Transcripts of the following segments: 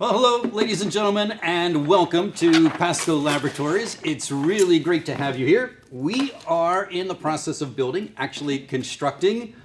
Well, hello, ladies and gentlemen, and welcome to PASCO Laboratories. It's really great to have you here. We are in the process of building, actually constructing,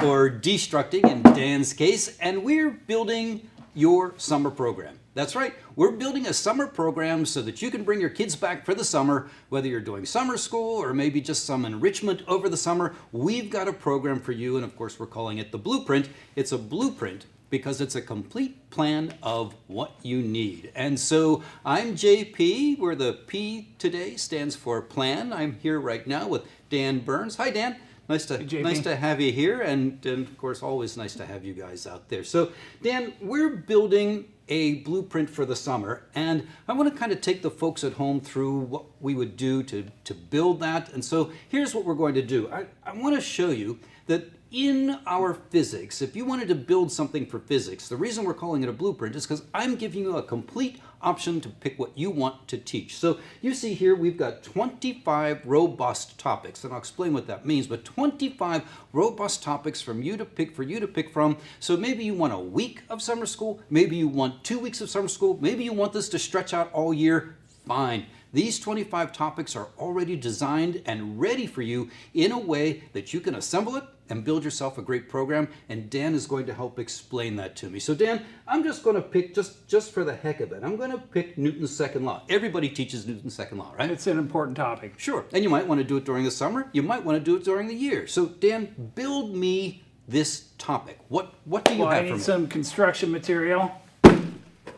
or destructing in Dan's case, and we're building your summer program. That's right, we're building a summer program so that you can bring your kids back for the summer, whether you're doing summer school or maybe just some enrichment over the summer. We've got a program for you, and of course we're calling it the Blueprint. It's a blueprint because it's a complete plan of what you need. And so I'm JP, where the P today stands for plan. I'm here right now with Dan Burns. Hi, Dan. Nice to have you here, and of course always nice to have you guys out there. So Dan, we're building a blueprint for the summer, and I want to kind of take the folks at home through what we would do to build that. And so here's what we're going to do. I want to show you that in our physics, if you wanted to build something for physics, the reason we're calling it a blueprint is because I'm giving you a complete option to pick what you want to teach. So you see here we've got 25 robust topics, and I'll explain what that means, but 25 robust topics for you to pick from. So maybe you want a week of summer school, maybe you want 2 weeks of summer school, maybe you want this to stretch out all year. Fine. These 25 topics are already designed and ready for you in a way that you can assemble it and build yourself a great program, and Dan is going to help explain that to me. So Dan, I'm just going to pick, just for the heck of it, I'm going to pick Newton's second law. Everybody teaches Newton's second law, right? It's an important topic. Sure, and you might want to do it during the summer, you might want to do it during the year. So Dan, build me this topic. What do you have for me? I need some construction material.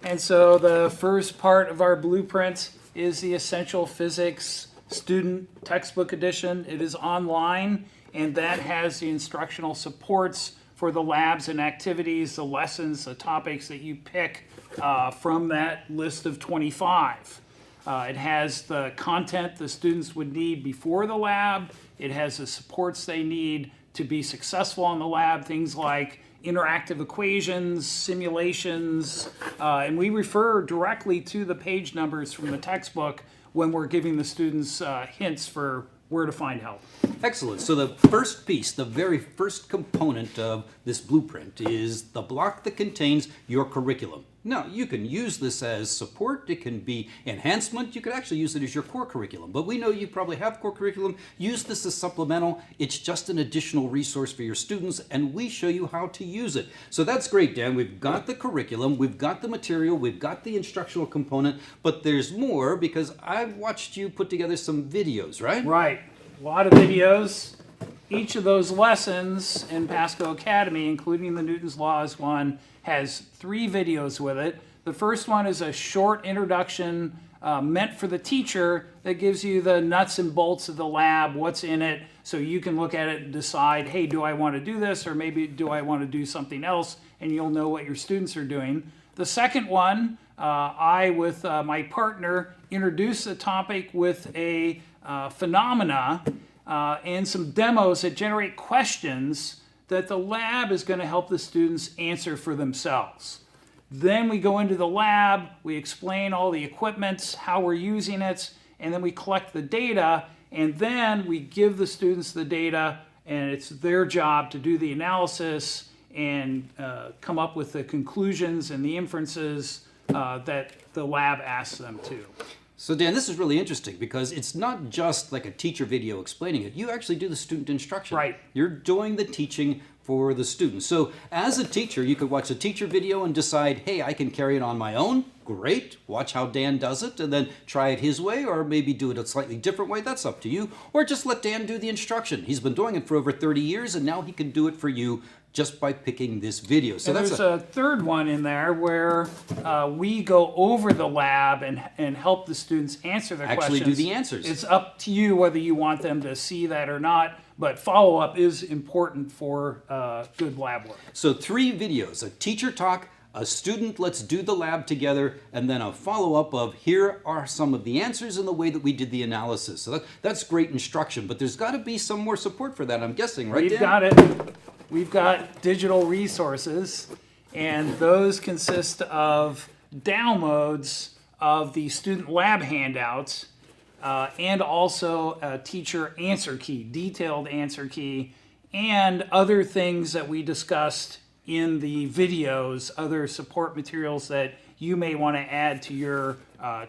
And so the first part of our blueprint is the Essential Physics Student Textbook Edition. It is online, and that has the instructional supports for the labs and activities, the lessons, the topics that you pick from that list of 25. It has the content the students would need before the lab. It has the supports they need to be successful in the lab, things like interactive equations, simulations, and we refer directly to the page numbers from the textbook when we're giving the students hints for where to find help. Excellent. So the first piece, the very first component of this blueprint is the block that contains your curriculum. Now, you can use this as support, it can be enhancement, you could actually use it as your core curriculum. But we know you probably have core curriculum. Use this as supplemental. It's just an additional resource for your students, and we show you how to use it. So that's great, Dan. We've got the curriculum, we've got the material, we've got the instructional component, but there's more because I've watched you put together some videos, right? Right. A lot of videos. Each of those lessons in PASCO Academy, including the Newton's Laws one, has 3 videos with it. The first one is a short introduction meant for the teacher that gives you the nuts and bolts of the lab, what's in it, so you can look at it and decide, hey, do I want to do this, or maybe do I want to do something else, and you'll know what your students are doing. The second one, I, with my partner, introduce the topic with a phenomena and some demos that generate questions that the lab is going to help the students answer for themselves. Then we go into the lab, we explain all the equipment, how we're using it, and then we collect the data, and then we give the students the data, and it's their job to do the analysis and come up with the conclusions and the inferences that the lab asks them to. So Dan, this is really interesting because it's not just like a teacher video explaining it. You actually do the student instruction. Right. You're doing the teaching for the students. So as a teacher, you could watch a teacher video and decide, hey, I can carry it on my own. Great. Watch how Dan does it and then try it his way, or maybe do it a slightly different way. That's up to you. Or just let Dan do the instruction. He's been doing it for over 30 years and now he can do it for you just by picking this video. So and there's a third one in there where we go over the lab and help the students answer their questions. Actually do the answers. It's up to you whether you want them to see that or not, but follow-up is important for good lab work. So 3 videos, a teacher talk, a student let's do the lab together, and then a follow-up of here are some of the answers and the way that we did the analysis. So that's great instruction, but there's got to be some more support for that, I'm guessing, right, Dan? We've got it. We've got digital resources, and those consist of downloads of the student lab handouts and also a teacher answer key, detailed answer key, and other things that we discussed in the videos, other support materials that you may want to add to your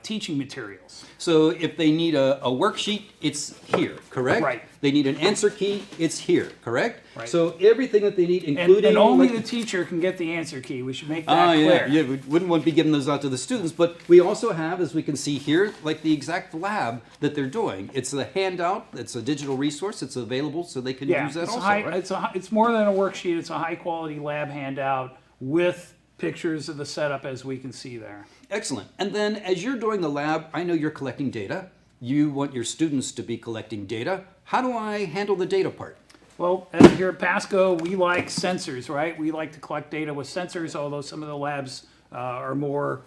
teaching materials. So if they need a worksheet, it's here, correct? Right. They need an answer key, it's here, correct? Right. So everything that they need, including... And only like, the teacher can get the answer key. We should make that clear. Yeah, we wouldn't want to be giving those out to the students, but we also have, as we can see here, like the exact lab that they're doing. It's a handout, it's a digital resource, it's available so they can use that it's also, right? it's more than a worksheet. It's a high-quality lab handout with pictures of the setup as we can see there. Excellent. And then as you're doing the lab, I know you're collecting data. You want your students to be collecting data. How do I handle the data part? Well, here at PASCO, we like sensors, right? We like to collect data with sensors, although some of the labs are more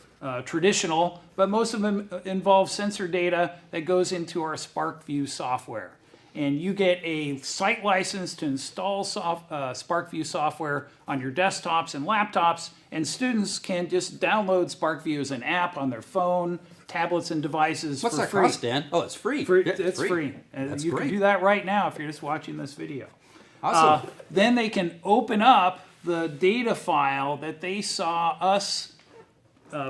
traditional, but most of them involve sensor data that goes into our Sparkvue software. And you get a site license to install Sparkvue software on your desktops and laptops, and students can just download Sparkvue as an app on their phone, tablets, and devices What's for that free. cost, Dan? Oh, it's free. Yeah, It's free. And That's you great. can do that right now if you're just watching this video. Awesome. Then they can open up the data file that they saw us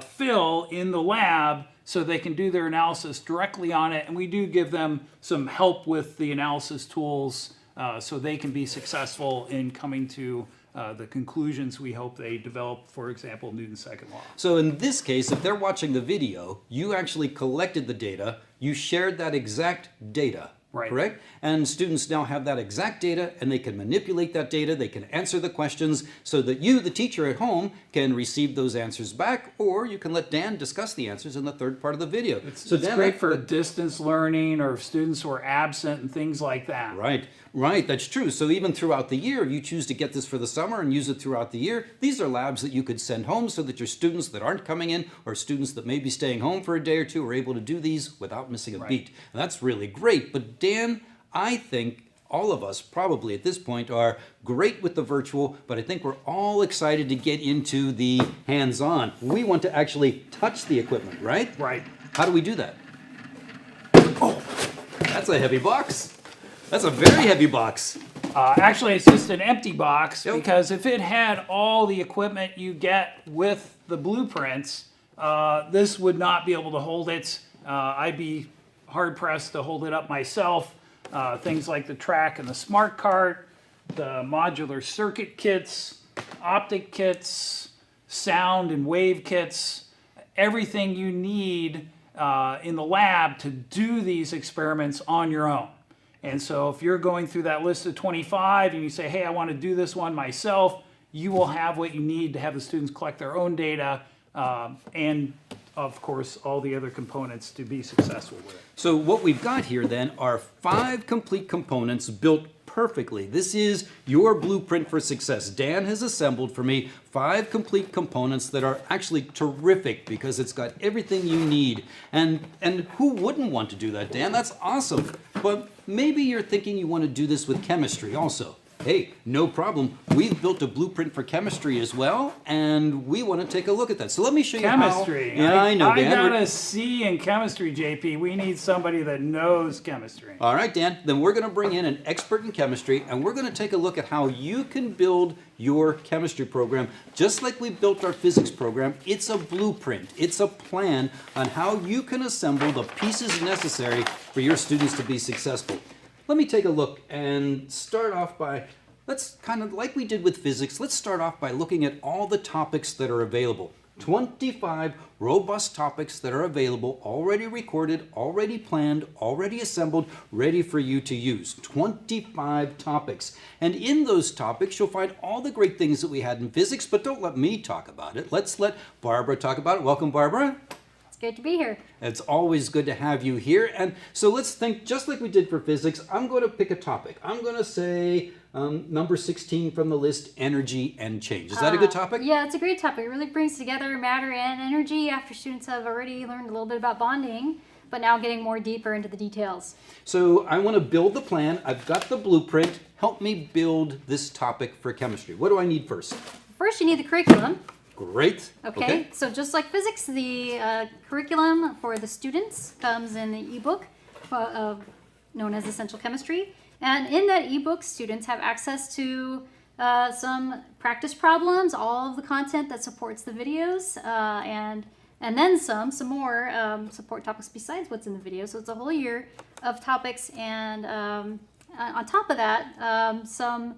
fill in the lab so they can do their analysis directly on it. And we do give them some help with the analysis tools so they can be successful in coming to the conclusions we hope they develop, for example, Newton's second law. So in this case, if they're watching the video, you actually collected the data, you shared that exact data, Right. correct? And students now have that exact data and they can manipulate that data, they can answer the questions so that you, the teacher at home, can receive those answers back, or you can let Dan discuss the answers in the third part of the video. It's Dan, great for distance learning or students who are absent and things like that. Right, that's true. So even throughout the year, you choose to get this for the summer and use it throughout the year. These are labs that you could send home so that your students that aren't coming in or students that may be staying home for a day or two are able to do these without missing a beat. And that's really great. But Dan, I think all of us probably at this point are great with the virtual, but I think we're all excited to get into the hands-on. We want to actually touch the equipment, right? Right. How do we do that? Oh, that's a heavy box. That's a very heavy box. Actually, it's just an empty box Yep. because if it had all the equipment you get with the blueprints, this would not be able to hold it. I'd be hard-pressed to hold it up myself. Things like the track and the smart cart, the modular circuit kits, optic kits, sound and wave kits, everything you need in the lab to do these experiments on your own. And so if you're going through that list of 25 and you say, hey, I want to do this one myself, you will have what you need to have the students collect their own data and, of course, all the other components to be successful with it. So what we've got here then are 5 complete components built perfectly. This is your blueprint for success. Dan has assembled for me 5 complete components that are actually terrific because it's got everything you need. And who wouldn't want to do that, Dan? That's awesome. But maybe you're thinking you want to do this with chemistry also. Hey, no problem. We've built a blueprint for chemistry as well, and we want to take a look at that. So let me show you Chemistry. how... Yeah, I know, Dan. I got a C in chemistry, JP. We need somebody that knows chemistry. All right, Dan, then we're going to bring in an expert in chemistry, and we're going to take a look at how you can build your chemistry program. Just like we built our physics program, it's a blueprint. It's a plan on how you can assemble the pieces necessary for your students to be successful. Let me take a look and start off by, let's kind of like we did with physics, let's start off by looking at all the topics that are available. 25 robust topics that are available, already recorded, already planned, already assembled, ready for you to use. 25 topics. And in those topics, you'll find all the great things that we had in physics, but don't let me talk about it. Let's let Barbara talk about it. Welcome, Barbara. Good to be here. It's always good to have you here. And so let's think, just like we did for physics, I'm going to pick a topic. I'm going to say number 16 from the list, energy and change. Is that a good topic? Yeah, it's a great topic. It really brings together matter and energy after students have already learned a little bit about bonding, but now getting more deeper into the details. So I want to build the plan. I've got the blueprint. Help me build this topic for chemistry. What do I need first? First, you need the curriculum. Great. Okay, so just like physics, the curriculum for the students comes in the ebook known as Essential Chemistry. And in that ebook, students have access to some practice problems, all of the content that supports the videos, and then some more support topics besides what's in the video. So it's a whole year of topics, and on top of that, some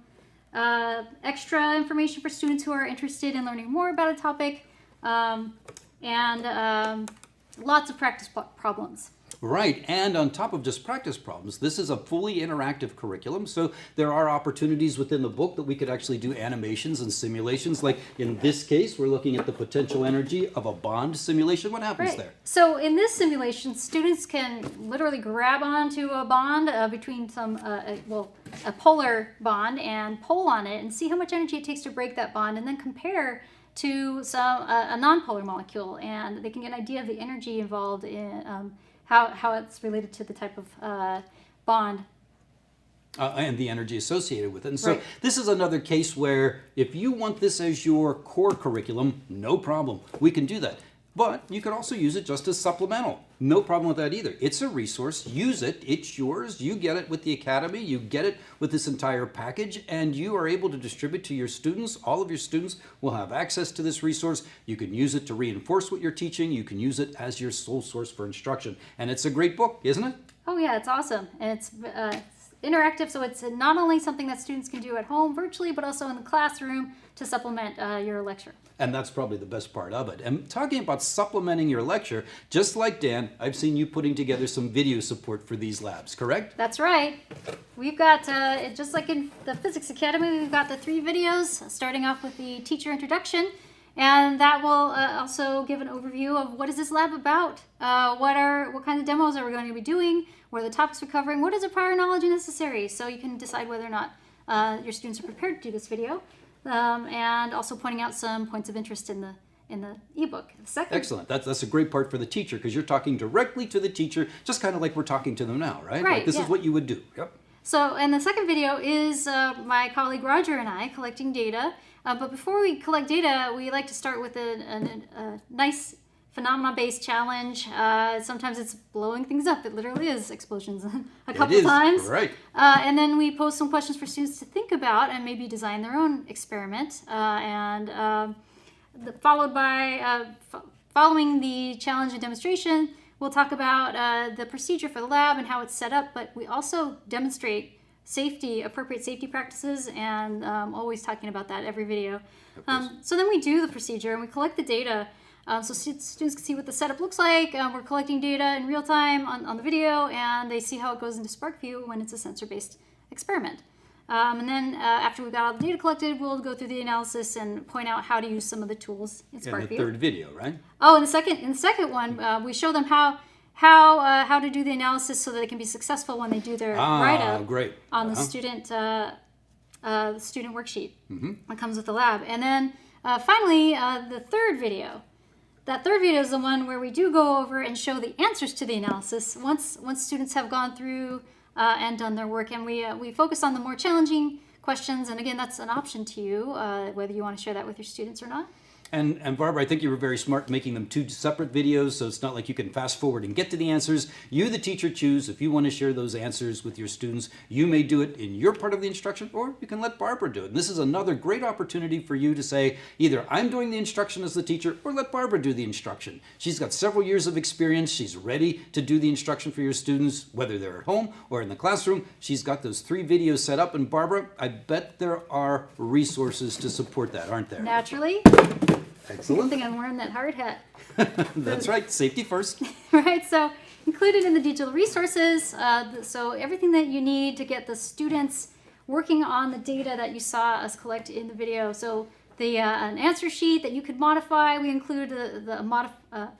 extra information for students who are interested in learning more about a topic, and lots of practice problems. Right, and on top of just practice problems, this is a fully interactive curriculum, so there are opportunities within the book that we could actually do animations and simulations. Like in this case, we're looking at the potential energy of a bond simulation. What happens there? So in this simulation, students can literally grab onto a bond between a polar bond, and pull on it and see how much energy it takes to break that bond, and then compare to a non-polar molecule, and they can get an idea of the energy involved in how it's related to the type of bond. And the energy associated with it. And so this is another case where if you want this as your core curriculum, no problem. We can do that. But you could also use it just as supplemental. No problem with that either. It's a resource. Use it. It's yours. You get it with the Academy. You get it with this entire package, and you are able to distribute to your students. All of your students will have access to this resource. You can use it to reinforce what you're teaching. You can use it as your sole source for instruction. And it's a great book, isn't it? Oh yeah, it's awesome. And it's interactive, so it's not only something that students can do at home virtually, but also in the classroom to supplement your lecture. And that's probably the best part of it. And talking about supplementing your lecture, just like Dan, I've seen you putting together some video support for these labs, correct? That's right. We've got, just like in the Physics Academy, we've got the 3 videos, starting off with the teacher introduction. And that will also give an overview of what is this lab about, what kinds of demos are we going to be doing, what are the topics we're covering, what is the prior knowledge necessary, so you can decide whether or not your students are prepared to do this video, and also pointing out some points of interest in the ebook. Excellent. That's a great part for the teacher, because you're talking directly to the teacher, just kind of like we're talking to them now, right? Right. Like this is what you would do. Yep. So, and the second video is my colleague Roger and I collecting data. But before we collect data, we like to start with a nice phenomena-based challenge. Sometimes it's blowing things up. It literally is explosions a couple times. Right. And then we pose some questions for students to think about and maybe design their own experiment. Followed by, following the challenge and demonstration, we'll talk about the procedure for the lab and how it's set up, but we also demonstrate appropriate safety practices, and always talking about that every video. So then we do the procedure and we collect the data, so students can see what the setup looks like. We're collecting data in real time on the video, and they see how it goes into Sparkvue when it's a sensor-based experiment. And then after we've got all the data collected, we'll go through the analysis and point out how to use some of the tools in Sparkvue. In the third video, right? Oh, in the second one, we show them how to do the analysis so that it can be successful when they do their write-up on the student worksheet that comes with the lab. And then finally, the third video. That third video is the one where we do go over and show the answers to the analysis once students have gone through and done their work. And we focus on the more challenging questions. And again, that's an option to you, whether you want to share that with your students or not. And Barbara, I think you were very smart making them 2 separate videos, so it's not like you can fast forward and get to the answers. You, the teacher, choose if you want to share those answers with your students. You may do it in your part of the instruction, or you can let Barbara do it. And this is another great opportunity for you to say, either I'm doing the instruction as the teacher, or let Barbara do the instruction. She's got several years of experience. She's ready to do the instruction for your students, whether they're at home or in the classroom. She's got those 3 videos set up. And Barbara, I bet there are resources to support that, aren't there? Naturally. Excellent. I think I'm wearing that hard hat. That's right. Safety first. Right. So included in the digital resources, so everything that you need to get the students working on the data that you saw us collect in the video. So an answer sheet that you could modify. We include a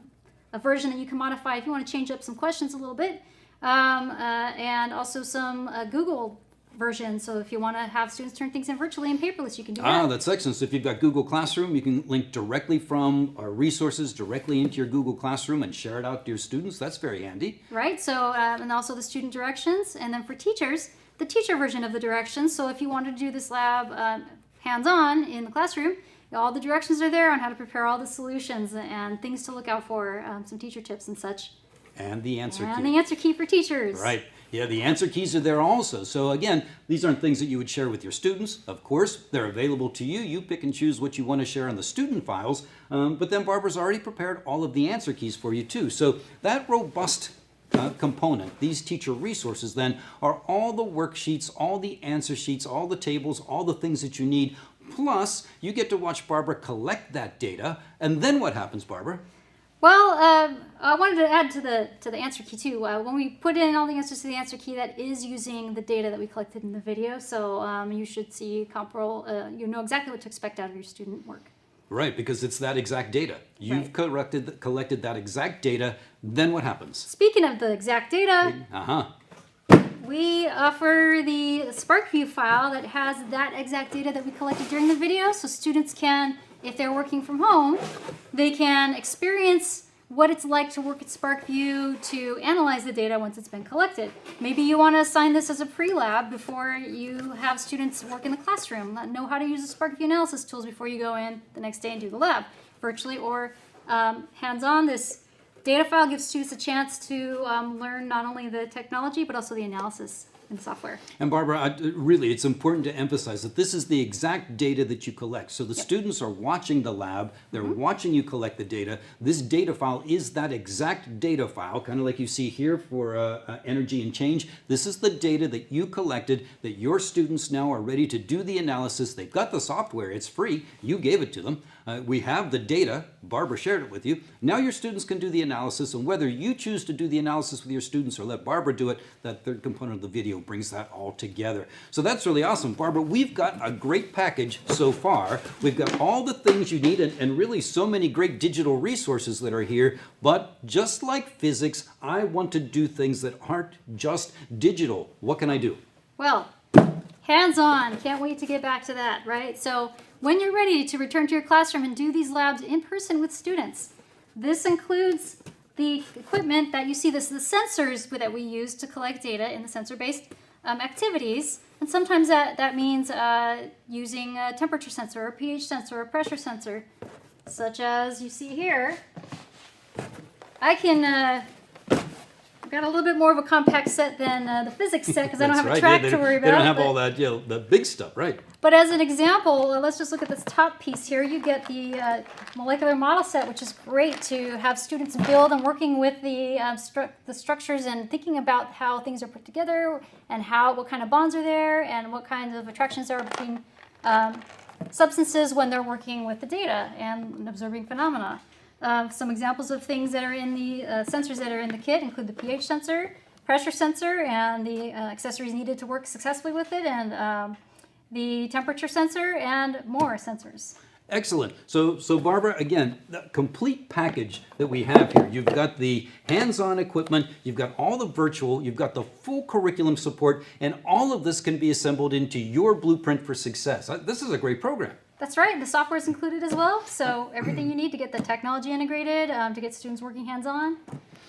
version that you can modify if you want to change up some questions a little bit, and also some Google version. So if you want to have students turn things in virtually and paperless, you can do that. That's excellent. So if you've got Google Classroom, you can link directly from our resources directly into your Google Classroom and share it out to your students. That's very handy. Right. So and also the student directions, and then for teachers, the teacher version of the directions. So if you wanted to do this lab hands-on in the classroom, all the directions are there on how to prepare all the solutions and things to look out for, some teacher tips and such. And the answer key. And the answer key for teachers. Right. Yeah, the answer keys are there also. So again, these aren't things that you would share with your students. Of course, they're available to you. You pick and choose what you want to share on the student files. But then Barbara's already prepared all of the answer keys for you too. So that robust component, these teacher resources then, are all the worksheets, all the answer sheets, all the tables, all the things that you need. Plus, you get to watch Barbara collect that data. And then what happens, Barbara? Well, I wanted to add to the answer key too. When we put in all the answers to the answer key, that is using the data that we collected in the video. So you should see comparable. You know exactly what to expect out of your student work. Right, because it's that exact data. You've collected that exact data. Then what happens? Speaking of the exact data, we offer the Sparkvue file that has that exact data that we collected during the video, so students can, if they're working from home, they can experience what it's like to work at Sparkvue to analyze the data once it's been collected. Maybe you want to assign this as a pre-lab before you have students work in the classroom. Know how to use the Sparkvue analysis tools before you go in the next day and do the lab, virtually or hands-on. This data file gives students a chance to learn not only the technology, but also the analysis in software. And Barbara, really, it's important to emphasize that this is the exact data that you collect. So the students are watching the lab, they're watching you collect the data. This data file is that exact data file, kind of like you see here for energy and change. This is the data that you collected, that your students now are ready to do the analysis. They've got the software, it's free, you gave it to them. We have the data, Barbara shared it with you. Now your students can do the analysis, and whether you choose to do the analysis with your students or let Barbara do it, that third component of the video brings that all together. So that's really awesome. Barbara, we've got a great package so far. We've got all the things you need and really so many great digital resources that are here. But just like physics, I want to do things that aren't just digital. What can I do? Well, hands-on. Can't wait to get back to that, right? So when you're ready to return to your classroom and do these labs in person with students, this includes the equipment that you see, the sensors that we use to collect data in the sensor-based activities. And sometimes that means using a temperature sensor, or a pH sensor, or a pressure sensor, such as you see here. I can I've got a little bit more of a compact set than the physics set because I don't have a track to worry about. They don't have all that, the big stuff, right? But as an example, let's just look at this top piece here. You get the molecular model set, which is great to have students build and working with the structures and thinking about how things are put together and what kind of bonds are there and what kinds of attractions there are between substances when they're working with the data and observing phenomena. Some examples of things that are in the sensors that are in the kit include the pH sensor, pressure sensor, and the accessories needed to work successfully with it, and the temperature sensor, and more sensors. Excellent. So Barbara, again, the complete package that we have here. You've got the hands-on equipment, you've got all the virtual, you've got the full curriculum support, and all of this can be assembled into your blueprint for success. This is a great program. That's right. The software is included as well. So everything you need to get the technology integrated, to get students working hands-on,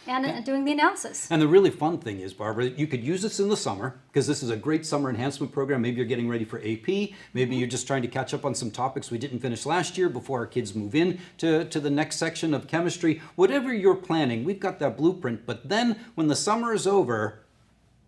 and doing the analysis. And the really fun thing is, Barbara, you could use this in the summer, because this is a great summer enhancement program. Maybe you're getting ready for AP. Maybe you're just trying to catch up on some topics we didn't finish last year before our kids move in to the next section of chemistry. Whatever you're planning, we've got that blueprint. But then when the summer is over,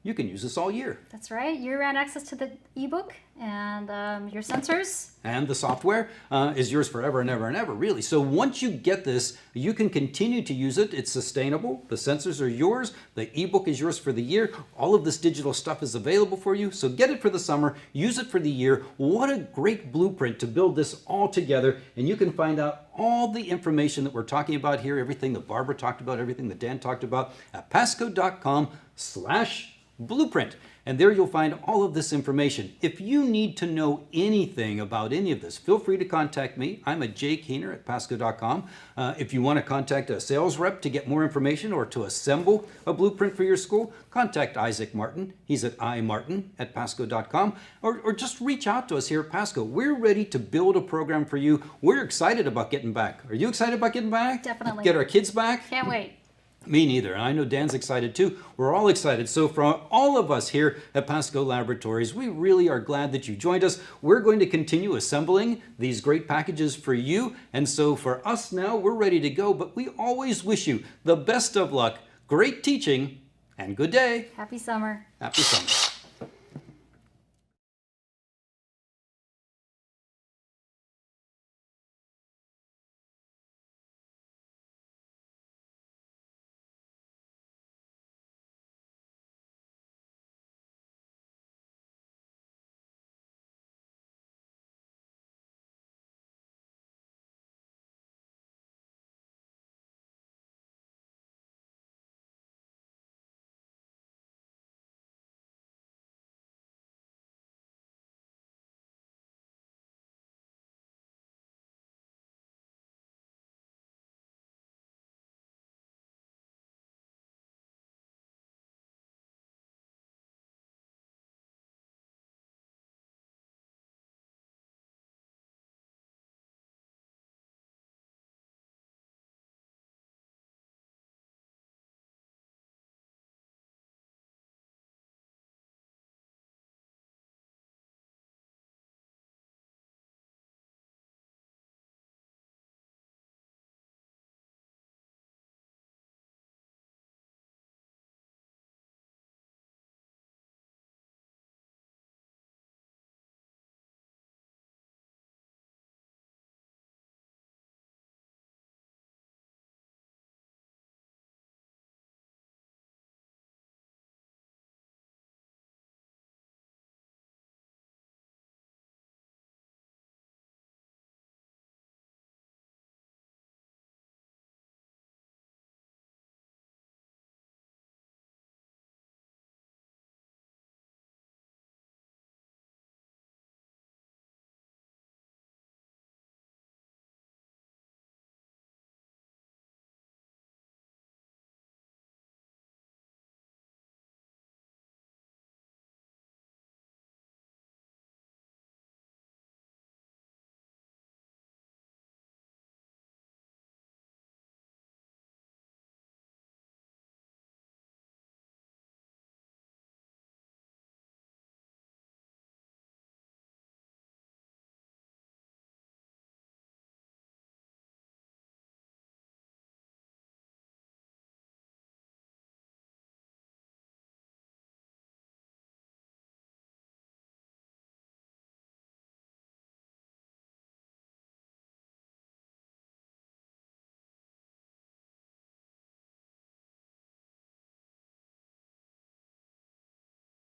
you can use this all year. That's right. Year-round access to the ebook and your sensors. And the software is yours forever and ever and ever, really. So once you get this, you can continue to use it. It's sustainable. The sensors are yours. The ebook is yours for the year. All of this digital stuff is available for you. So get it for the summer. Use it for the year. What a great blueprint to build this all together. And you can find out all the information that we're talking about here, everything that Barbara talked about, everything that Dan talked about, at pasco.com/blueprint. And there you'll find all of this information. If you need to know anything about any of this, feel free to contact me. I'm a jkeener at pasco.com. If you want to contact a sales rep to get more information or to assemble a blueprint for your school, contact Isaac Martin. He's at imartin at pasco.com. Or just reach out to us here at Pasco. We're ready to build a program for you. We're excited about getting back. Are you excited about getting back? Definitely. Get our kids back? Can't wait. Me neither. And I know Dan's excited too. We're all excited. So for all of us here at PASCO Laboratories, we really are glad that you joined us. We're going to continue assembling these great packages for you. And so for us now, we're ready to go. But we always wish you the best of luck. great teaching, and good day. Happy summer. Happy summer.